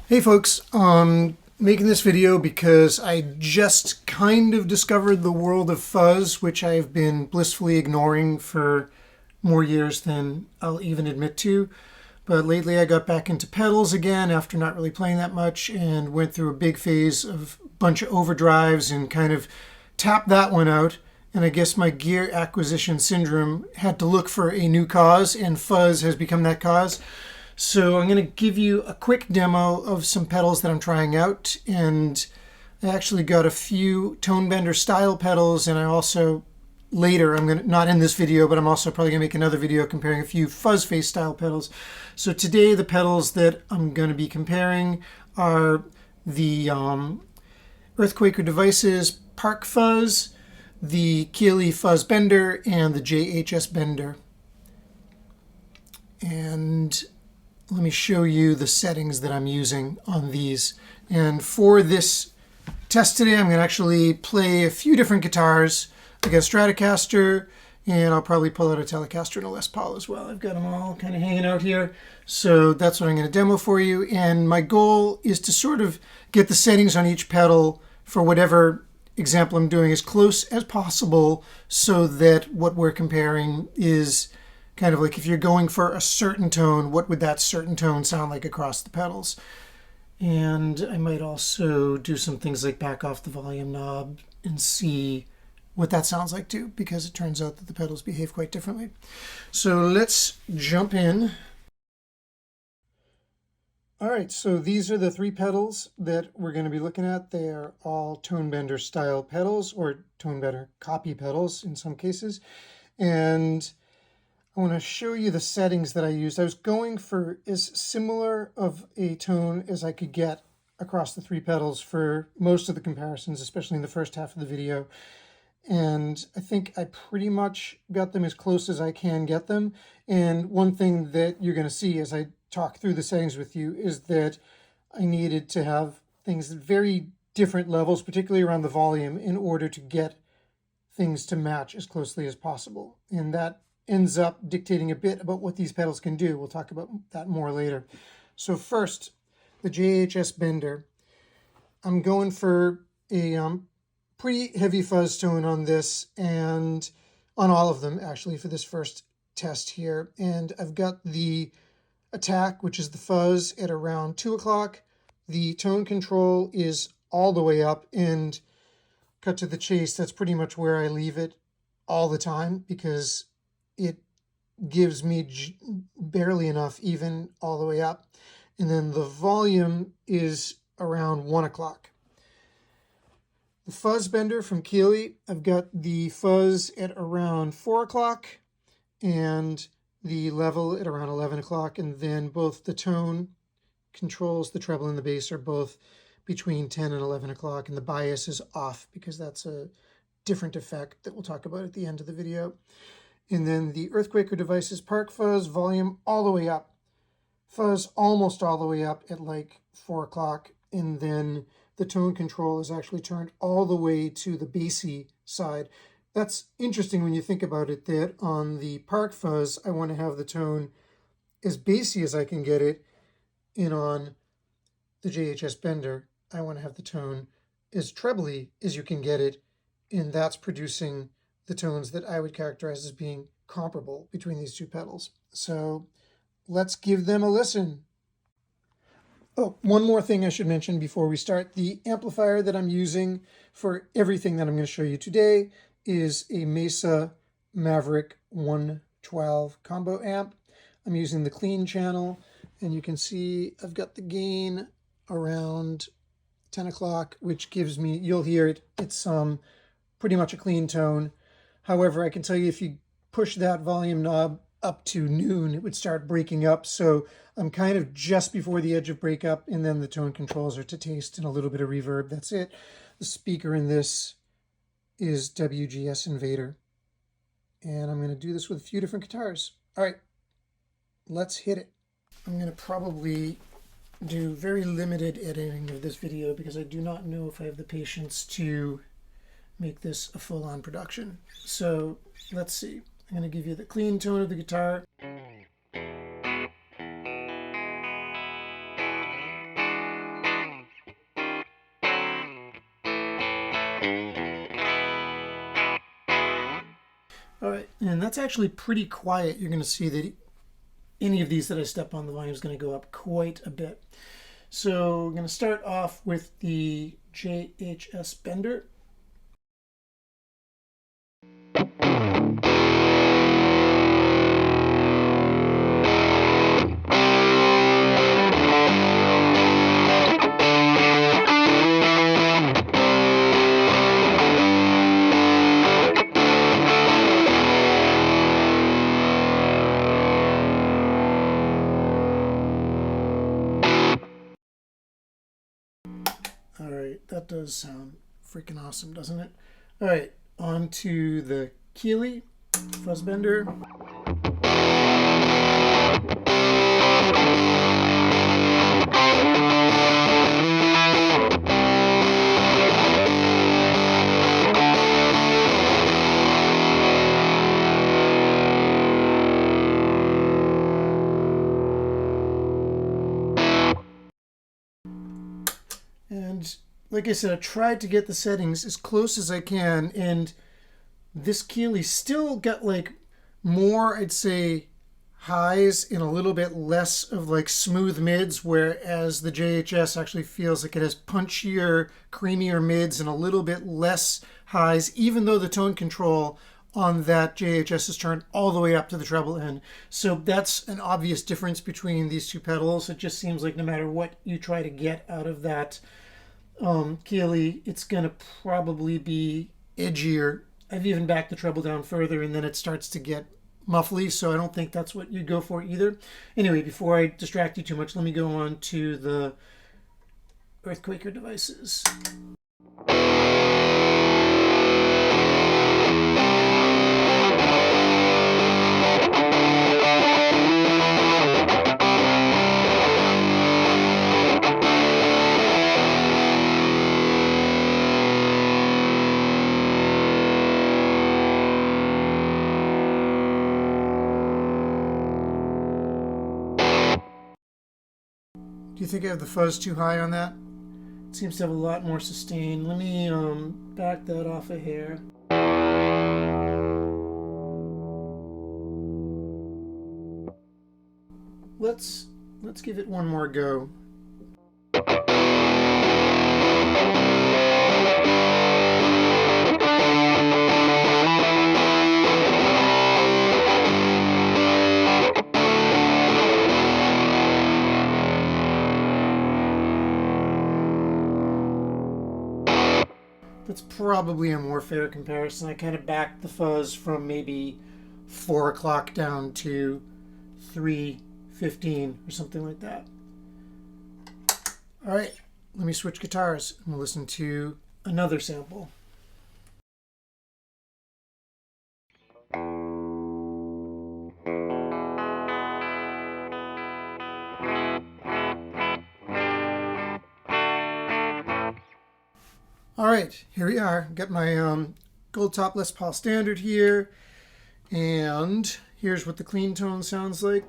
Hey folks, making this video because I just kind of discovered the world of fuzz, which I've been blissfully ignoring for more years than I'll even admit to. But lately I got back into pedals again after not really playing that much and went through a big phase of a bunch of overdrives and kind of tapped that one out. And I guess my gear acquisition syndrome had to look for a new cause, and fuzz has become that cause. So I'm going to give you a quick demo of some pedals that I'm trying out, and I actually got a few Tone Bender style pedals, and I also later, I'm going to, not in this video, but I'm also probably going to make another video comparing a few fuzz face style pedals. So today the pedals that I'm going to be comparing are the Earthquaker Devices Park Fuzz, the Keeley Fuzz Bender, and the JHS Bender. And let me show you the settings that I'm using on these. And for this test today, I'm going to actually play a few different guitars. I got a Stratocaster, and I'll probably pull out a Telecaster and a Les Paul as well. I've got them all kind of hanging out here. So that's what I'm going to demo for you. And my goal is to sort of get the settings on each pedal for whatever example I'm doing as close as possible so that what we're comparing is kind of like if you're going for a certain tone, what would that certain tone sound like across the pedals? And I might also do some things like back off the volume knob and see what that sounds like too, because it turns out that the pedals behave quite differently. So let's jump in. All right, so these are the three pedals that we're going to be looking at. They are all Tone Bender style pedals, or Tone Bender copy pedals in some cases. And I want to show you the settings that I used. I was going for as similar of a tone as I could get across the three pedals for most of the comparisons, especially in the first half of the video. And I think I pretty much got them as close as I can get them. And one thing that you're going to see as I talk through the settings with you is that I needed to have things at very different levels, particularly around the volume, in order to get things to match as closely as possible. And that ends up dictating a bit about what these pedals can do. We'll talk about that more later. So first, the JHS Bender. I'm going for a pretty heavy fuzz tone on this, and on all of them actually for this first test here. And I've got the attack, which is the fuzz, at around 2 o'clock. The tone control is all the way up, and cut to the chase, that's pretty much where I leave it all the time because it gives me barely enough even all the way up. And then the volume is around 1 o'clock. The Fuzz Bender from Keeley, I've got the fuzz at around 4 o'clock and the level at around 11 o'clock. And then both the tone controls, the treble and the bass, are both between 10 and 11 o'clock. And the bias is off because that's a different effect that we'll talk about at the end of the video. And then the Earthquaker Devices Park Fuzz, volume all the way up. Fuzz almost all the way up at like 4 o'clock. And then the tone control is actually turned all the way to the bassy side. That's interesting when you think about it, that on the Park Fuzz, I want to have the tone as bassy as I can get it. And on the JHS Bender, I want to have the tone as trebly as you can get it. And that's producing the tones that I would characterize as being comparable between these two pedals. So let's give them a listen. Oh, one more thing I should mention before we start. The amplifier that I'm using for everything that I'm going to show you today is a Mesa Maverick 112 combo amp. I'm using the clean channel, and you can see I've got the gain around 10 o'clock, which gives me, you'll hear it, it's pretty much a clean tone. However, I can tell you if you push that volume knob up to noon, it would start breaking up. So I'm kind of just before the edge of breakup, and then the tone controls are to taste and a little bit of reverb. That's it. The speaker in this is WGS Invader. And I'm going to do this with a few different guitars. All right, let's hit it. I'm going to probably do very limited editing of this video because I do not know if I have the patience to make this a full-on production. So let's see. I'm going to give you the clean tone of the guitar. All right, and that's actually pretty quiet. You're going to see that any of these that I step on, the volume is going to go up quite a bit. So we're going to start off with the JHS Bender. All right, that does sound freaking awesome, doesn't it? All right, on to the Keeley Fuzz Bender. And like I said, I tried to get the settings as close as I can, and this Keeley still got like more, I'd say, highs and a little bit less of like smooth mids, whereas the JHS actually feels like it has punchier, creamier mids and a little bit less highs, even though the tone control on that JHS is turned all the way up to the treble end. So that's an obvious difference between these two pedals. It just seems like no matter what you try to get out of that Keeley, it's gonna probably be edgier. I've even backed the treble down further and then it starts to get muffly, so I don't think that's what you'd go for either. Anyway, before I distract you too much, let me go on to the Earthquaker devices. Do you think I have the fuzz too high on that? It seems to have a lot more sustain. Let me back that off a hair. Let's give it one more go. That's probably a more fair comparison. I kind of backed the fuzz from maybe 4 o'clock down to 3:15 or something like that. All right, let me switch guitars and we'll listen to another sample. All right, here we are. Got my gold top Les Paul Standard here, and here's what the clean tone sounds like.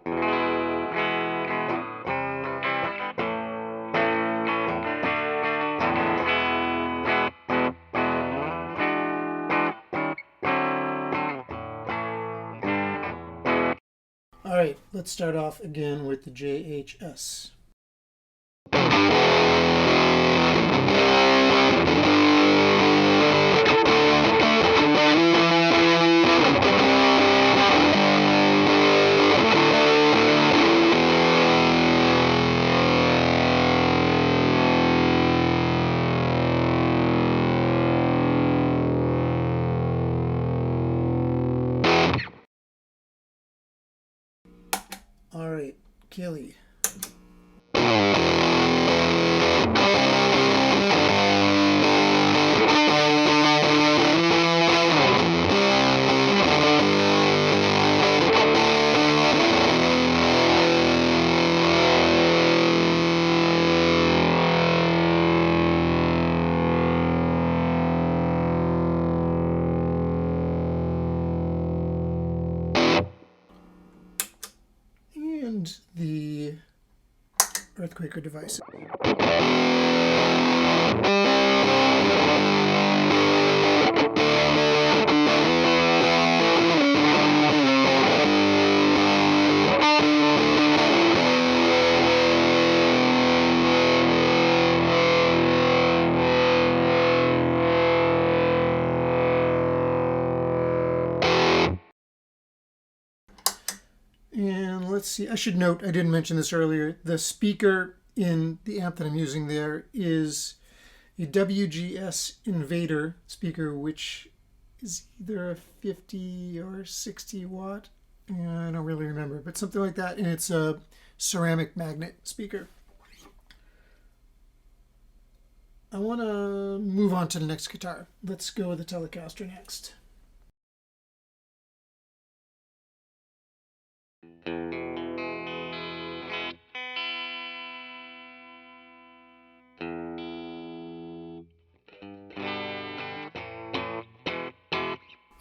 All right, let's start off again with the JHS. All right, Keeley. And the Earthquaker device. let's see. I should note, I didn't mention this earlier, the speaker in the amp that I'm using there is a WGS Invader speaker, which is either a 50 or 60 watt. I don't really remember, but something like that. And it's a ceramic magnet speaker. I want to move on to the next guitar. Let's go with the Telecaster next.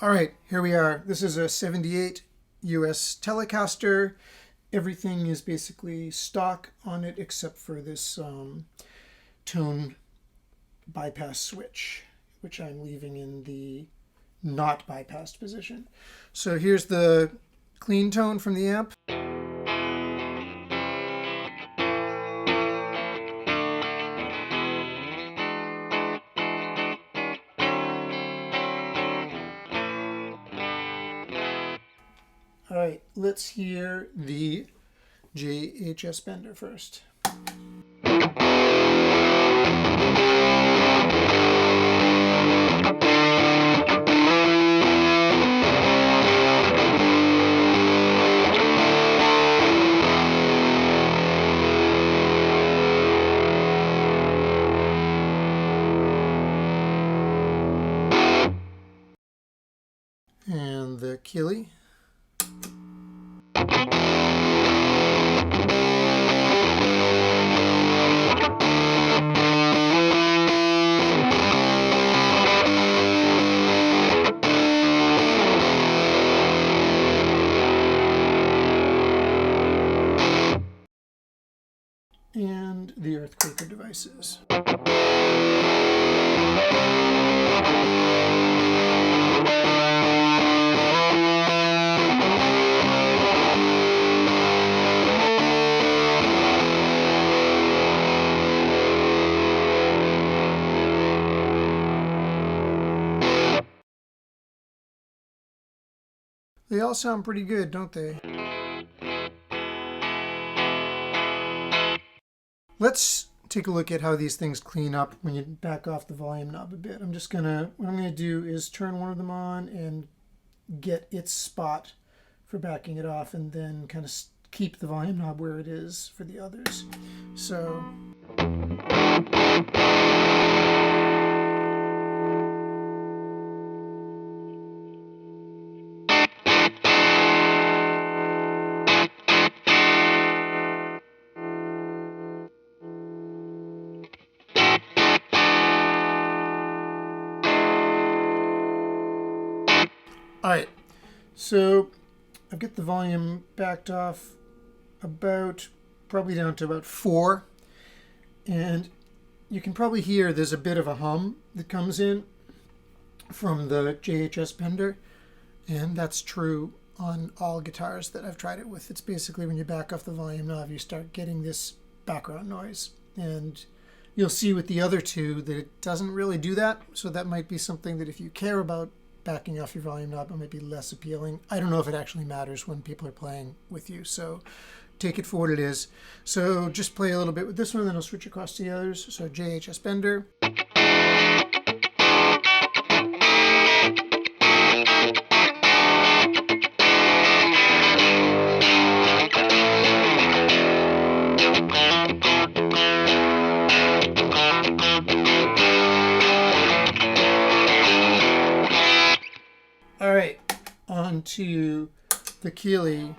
All right, here we are. This is a 78 US Telecaster. Everything is basically stock on it except for this tone bypass switch, which I'm leaving in the not bypassed position. So here's the clean tone from the amp. All right, let's hear the JHS Bender first. And the Keeley. And the Earthquaker devices. They all sound pretty good, don't they? Let's take a look at how these things clean up when you back off the volume knob a bit. What I'm gonna do is turn one of them on and get its spot for backing it off, and then kind of keep the volume knob where it is for the others. So. All right, so I've got the volume backed off probably down to about 4. And you can probably hear there's a bit of a hum that comes in from the JHS Bender. And that's true on all guitars that I've tried it with. It's basically when you back off the volume knob, you start getting this background noise. And you'll see with the other two that it doesn't really do that. So that might be something that if you care about backing off your volume knob, it might be less appealing. I don't know if it actually matters when people are playing with you, so take it for what it is. So just play a little bit with this one, then I'll switch across to the others. So JHS Bender. All right, on to the Keeley.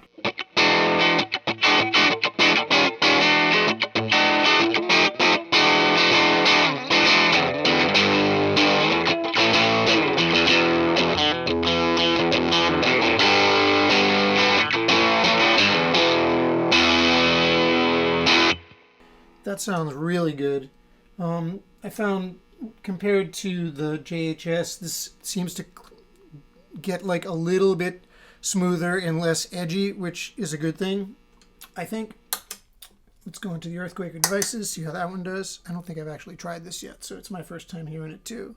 That sounds really good. I found compared to the JHS, this seems to get like a little bit smoother and less edgy, which is a good thing, I think. Let's go into the Earthquaker devices, see how that one does. I don't think I've actually tried this yet, so it's my first time hearing it too.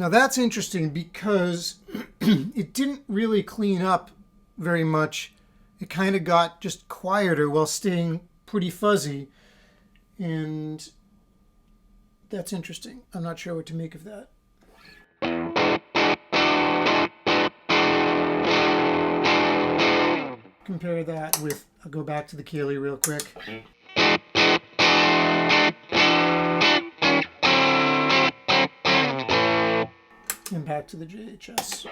Now that's interesting because it didn't really clean up very much. It kind of got just quieter while staying pretty fuzzy. And that's interesting. I'm not sure what to make of that. Compare that with, I'll go back to the Keeley real quick. And back to the JHS.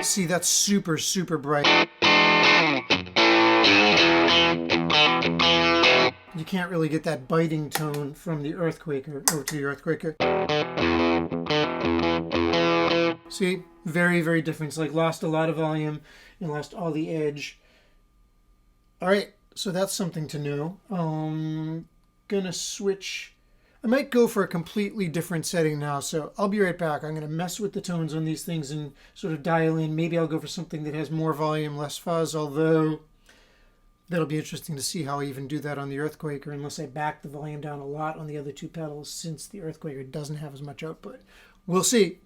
See, that's super, super bright. You can't really get that biting tone from the Earthquaker over to the Earthquaker. See, very, very different. It's like lost a lot of volume and lost all the edge. All right, so that's something to know. Gonna switch. I might go for a completely different setting now, so I'll be right back. I'm going to mess with the tones on these things and sort of dial in. Maybe I'll go for something that has more volume, less fuzz, although that'll be interesting to see how I even do that on the Earthquaker, unless I back the volume down a lot on the other two pedals, since the Earthquaker doesn't have as much output. We'll see.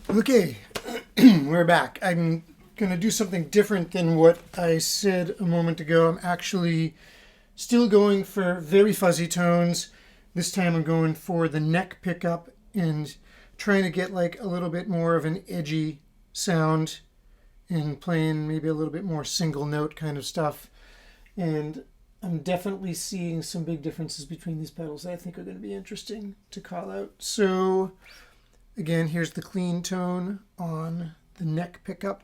Okay, we're back. I'm going to do something different than what I said a moment ago. I'm actually still going for very fuzzy tones. This time I'm going for the neck pickup and trying to get like a little bit more of an edgy sound and playing maybe a little bit more single note kind of stuff. And I'm definitely seeing some big differences between these pedals that I think are going to be interesting to call out. So again, here's the clean tone on the neck pickup.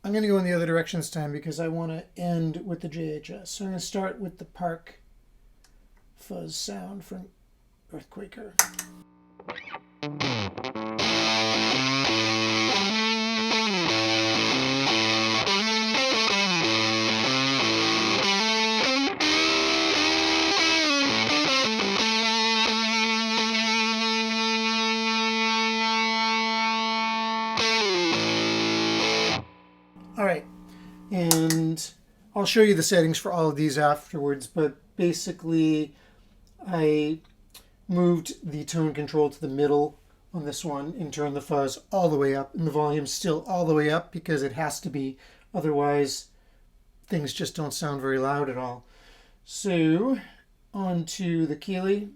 I'm going to go in the other direction this time because I want to end with the JHS. So I'm going to start with the Park fuzz sound from Earthquaker. All right, and I'll show you the settings for all of these afterwards, but basically I moved the tone control to the middle on this one and turned the fuzz all the way up, and the volume's still all the way up because it has to be, otherwise things just don't sound very loud at all. So on to the Keeley.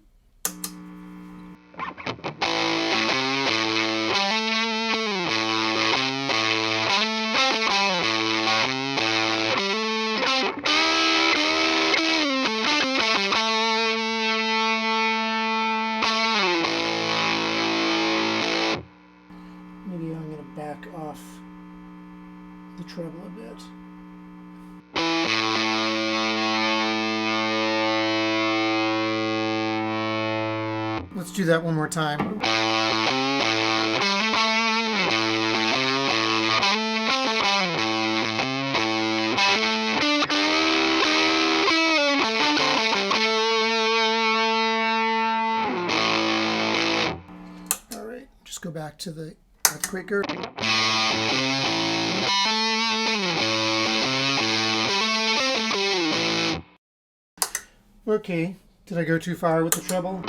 Off the treble a bit. Let's do that one more time. All right, just go back to the Earthquaker. Okay, did I go too far with the treble?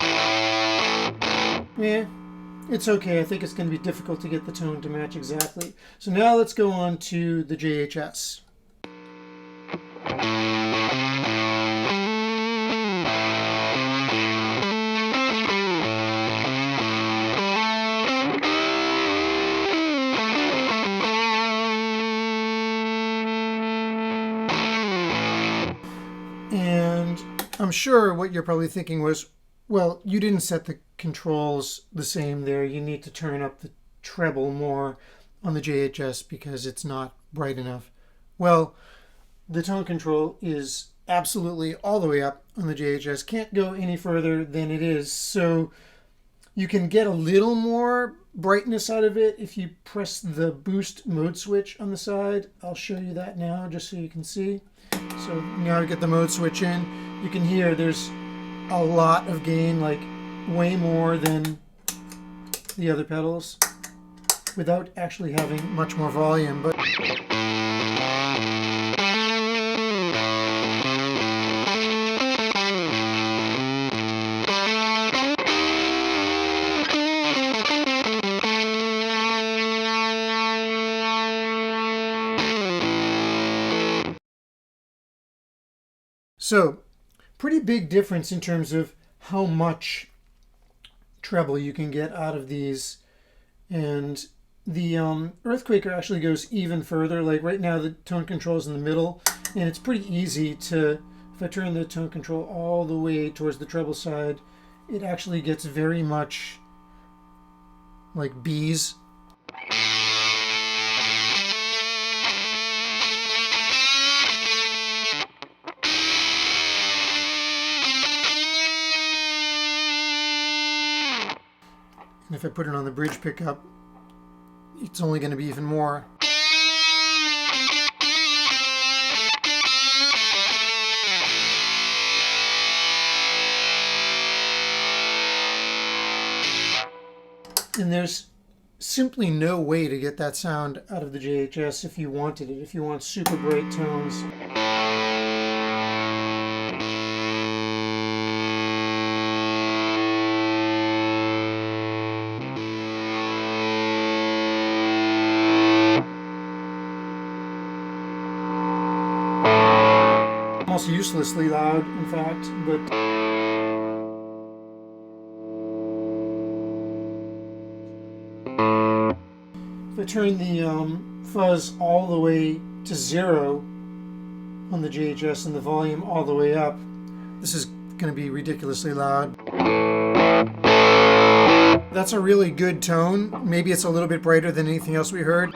Yeah, it's okay. I think it's going to be difficult to get the tone to match exactly. So now let's go on to the JHS. And I'm sure what you're probably thinking was, well, you didn't set the controls the same there. You need to turn up the treble more on the JHS because it's not bright enough. Well, the tone control is absolutely all the way up on the JHS. Can't go any further than it is. So you can get a little more brightness out of it if you press the boost mode switch on the side. I'll show you that now just so you can see. So now we get the mode switch in. You can hear there's a lot of gain, like way more than the other pedals, without actually having much more volume. But so, pretty big difference in terms of how much treble you can get out of these. And the Earthquaker actually goes even further. Like right now the tone control is in the middle, and it's pretty easy to, if I turn the tone control all the way towards the treble side, it actually gets very much like bees. And if I put it on the bridge pickup, it's only going to be even more. And there's simply no way to get that sound out of the JHS if you wanted it, if you want super bright tones. Almost uselessly loud, in fact, but if I turn the fuzz all the way to 0 on the JHS and the volume all the way up, this is going to be ridiculously loud. That's a really good tone. Maybe it's a little bit brighter than anything else we heard.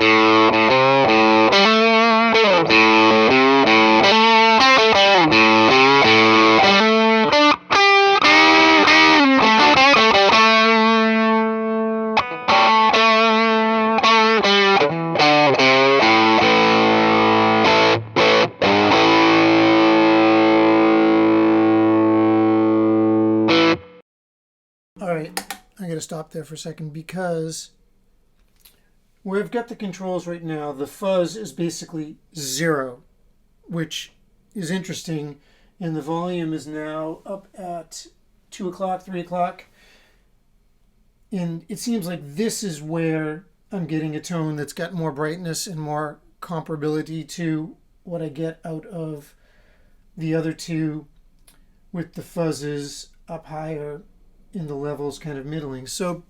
I gotta stop there for a second because where I've got the controls right now, the fuzz is basically 0, which is interesting, and the volume is now up at 2 o'clock, 3 o'clock, and it seems like this is where I'm getting a tone that's got more brightness and more comparability to what I get out of the other two with the fuzzes up higher in the levels kind of middling. So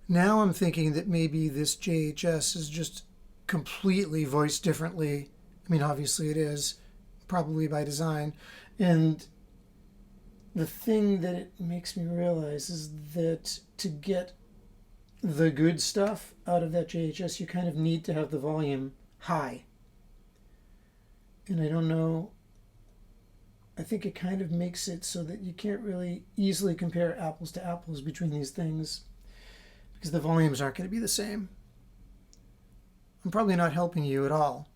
now I'm thinking that maybe this JHS is just completely voiced differently. I mean, obviously it is, probably by design. And the thing that it makes me realize is that to get the good stuff out of that JHS, you kind of need to have the volume high. And I don't know, I think it kind of makes it so that you can't really easily compare apples to apples between these things because the volumes aren't going to be the same. I'm probably not helping you at all,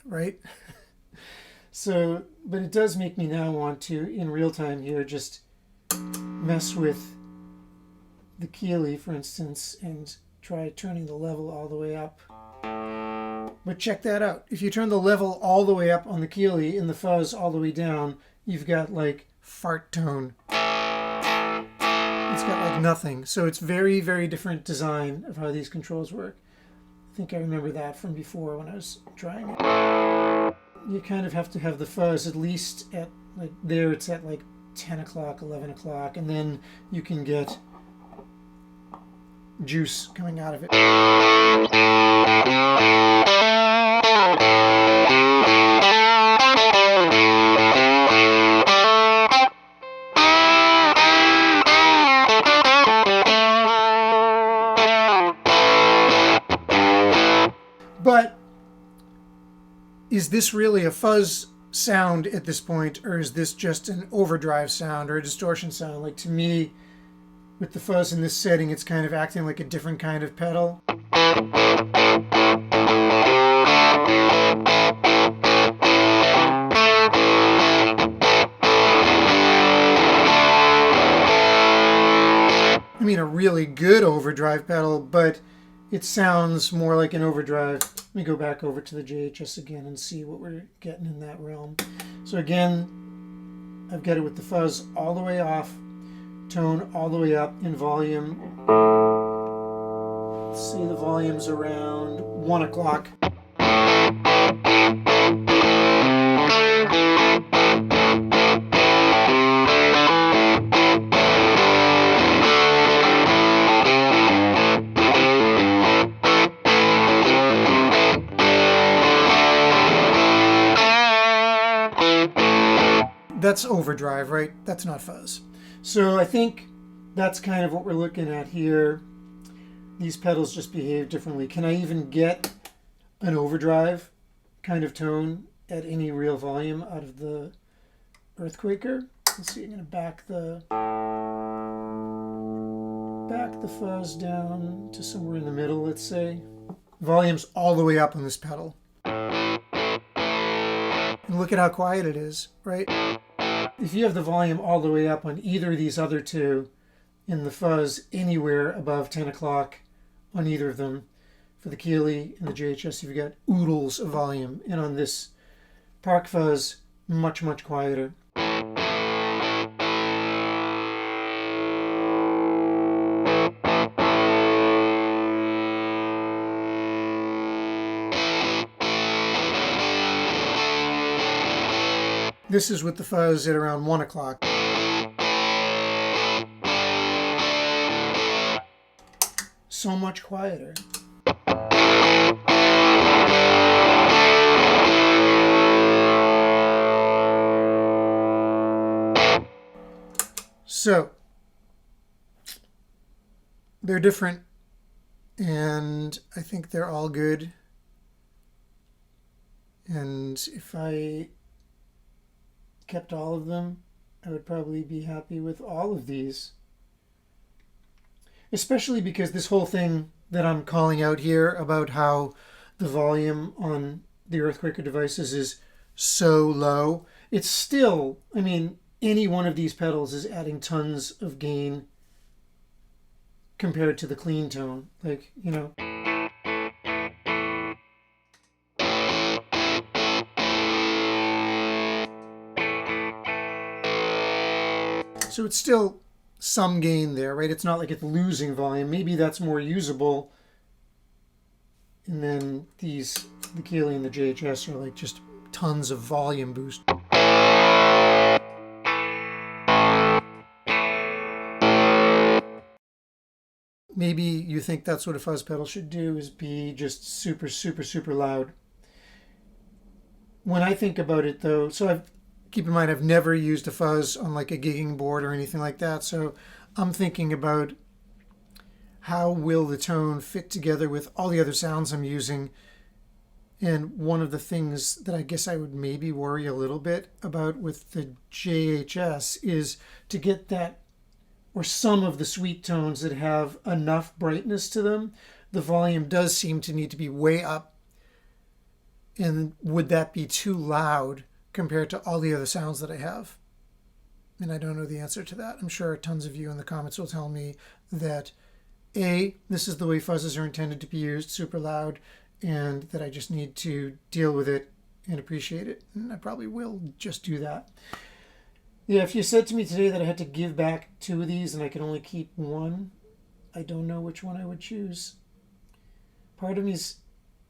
right? So, but it does make me now want to, in real time here, just mess with the Keeley, for instance, and try turning the level all the way up. But check that out. If you turn the level all the way up on the Keeley and the fuzz all the way down, you've got like fart tone. It's got like nothing. So it's very, very different design of how these controls work. I think I remember that from before when I was trying it. You kind of have to have the fuzz at least at like there, it's at like 10 o'clock, 11 o'clock, and then you can get juice coming out of it. But is this really a fuzz sound at this point, or is this just an overdrive sound or a distortion sound? Like, to me, with the fuzz in this setting, it's kind of acting like a different kind of pedal. mean, a really good overdrive pedal, but it sounds more like an overdrive. Let me go back over to the JHS again and see what we're getting in that realm. So again, I've got it with the fuzz all the way off, tone all the way up in volume. Let's see, the volume's around 1 o'clock. That's overdrive, right? That's not fuzz. So I think that's kind of what we're looking at here. These pedals just behave differently. Can I even get an overdrive kind of tone at any real volume out of the Earthquaker? Let's see, I'm going to back the fuzz down to somewhere in the middle, let's say. Volume's all the way up on this pedal. And look at how quiet it is, right? If you have the volume all the way up on either of these other two, and the fuzz anywhere above 10 o'clock on either of them, for the Keeley and the JHS, you've got oodles of volume. And on this Park Fuzz, much, much quieter. This is with the fuzz at around 1 o'clock. So much quieter. So, they're different, and I think they're all good. And if I kept all of them, I would probably be happy with all of these. Especially because this whole thing that I'm calling out here about how the volume on the Earthquaker devices is so low, it's still, I mean, any one of these pedals is adding tons of gain compared to the clean tone. Like, you know. So it's still some gain there, right? It's not like it's losing volume. Maybe that's more usable. And then the Keeley and the JHS are like just tons of volume boost. Maybe you think that's what a fuzz pedal should do, is be just super, super, super loud. When I think about it though, keep in mind, I've never used a fuzz on like a gigging board or anything like that. So I'm thinking about how will the tone fit together with all the other sounds I'm using. And one of the things that I guess I would maybe worry a little bit about with the JHS is to get that, or some of the sweet tones that have enough brightness to them. The volume does seem to need to be way up. And would that be too loud compared to all the other sounds that I have? And I don't know the answer to that. I'm sure tons of you in the comments will tell me that A, this is the way fuzzes are intended to be used, super loud, and that I just need to deal with it and appreciate it. And I probably will just do that. Yeah, if you said to me today that I had to give back 2 of these and I could only keep 1, I don't know which one I would choose. Part of me is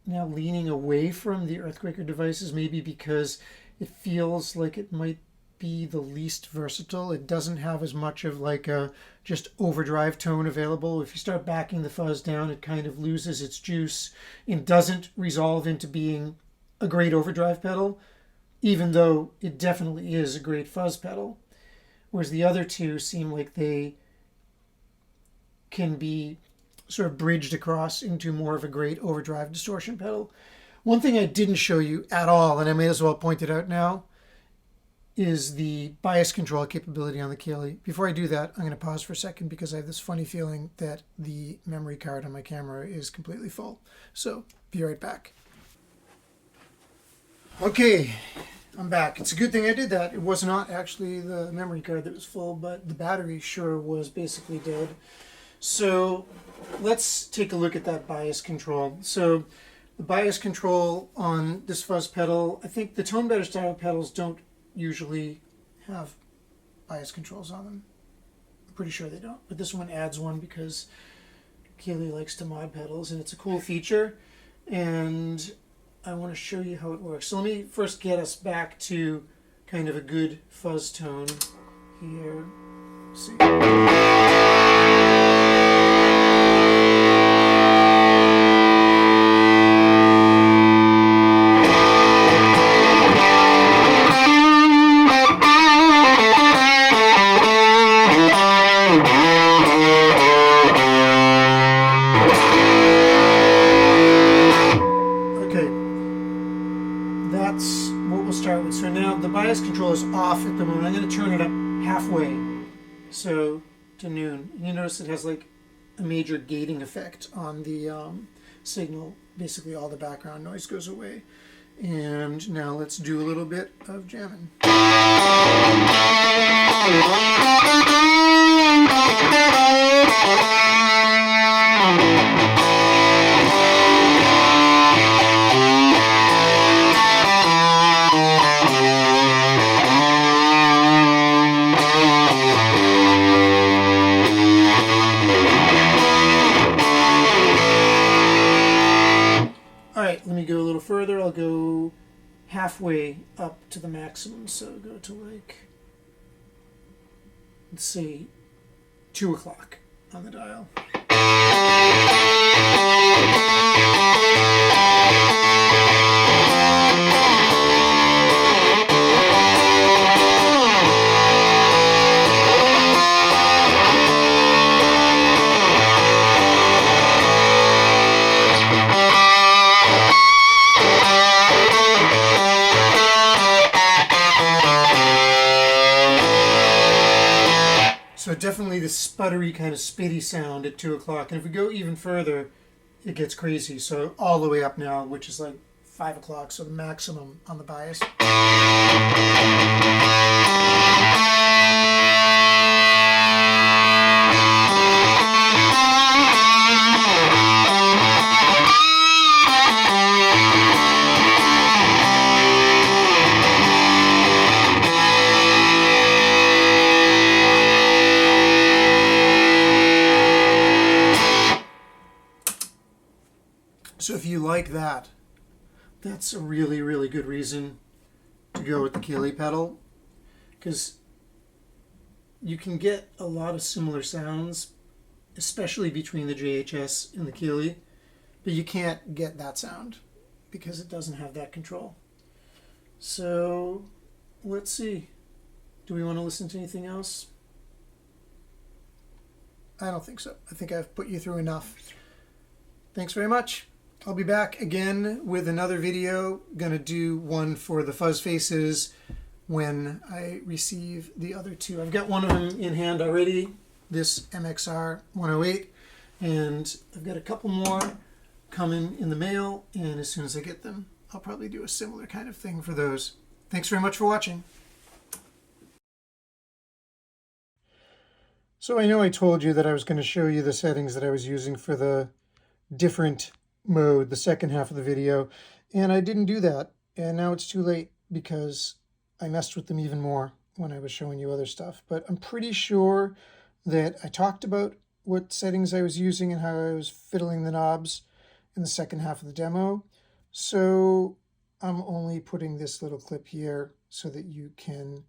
now leaning away from the Earthquaker devices, maybe because it feels like it might be the least versatile. It doesn't have as much of like a just overdrive tone available. If you start backing the fuzz down, it kind of loses its juice and doesn't resolve into being a great overdrive pedal, even though it definitely is a great fuzz pedal. Whereas the other two seem like they can be sort of bridged across into more of a great overdrive distortion pedal. One thing I didn't show you at all, and I may as well point it out now, is the bias control capability on the Keeley. Before I do that, I'm going to pause for a second because I have this funny feeling that the memory card on my camera is completely full. So, be right back. Okay, I'm back. It's a good thing I did that. It was not actually the memory card that was full, but the battery sure was basically dead. So let's take a look at that bias control. So the bias control on this fuzz pedal, I think the tone better style pedals don't usually have bias controls on them. I'm pretty sure they don't, but this one adds one because Keeley likes to mod pedals and it's a cool feature, and I want to show you how it works. So let me first get us back to kind of a good fuzz tone here. Let's see. That's what we'll start with. So now the bias control is off at the moment. I'm going to turn it up halfway, so to noon. You notice it has like a major gating effect on the signal. Basically all the background noise goes away. And now let's do a little bit of jamming. Let me go a little further. I'll go halfway up to the maximum. So go to like, let's say 2 o'clock on the dial. So definitely the sputtery kind of spitty sound at 2 o'clock. And if we go even further, it gets crazy. So all the way up now, which is like 5 o'clock, so the maximum on the bias. So if you like that, that's a really, really good reason to go with the Keeley pedal, because you can get a lot of similar sounds, especially between the JHS and the Keeley, but you can't get that sound because it doesn't have that control. So let's see. Do we want to listen to anything else? I don't think so. I think I've put you through enough. Thanks very much. I'll be back again with another video. Gonna do one for the fuzz faces when I receive the other two. I've got one of them in hand already, this MXR 108, and I've got a couple more coming in the mail, and as soon as I get them, I'll probably do a similar kind of thing for those. Thanks very much for watching. So I know I told you that I was going to show you the settings that I was using for the different mode, the second half of the video, and I didn't do that, and now it's too late because I messed with them even more when I was showing you other stuff. But I'm pretty sure that I talked about what settings I was using and how I was fiddling the knobs in the second half of the demo. So I'm only putting this little clip here so that you can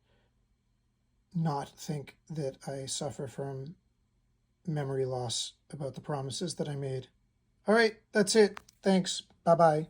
not think that I suffer from memory loss about the promises that I made. All right, that's it. Thanks. Bye-bye.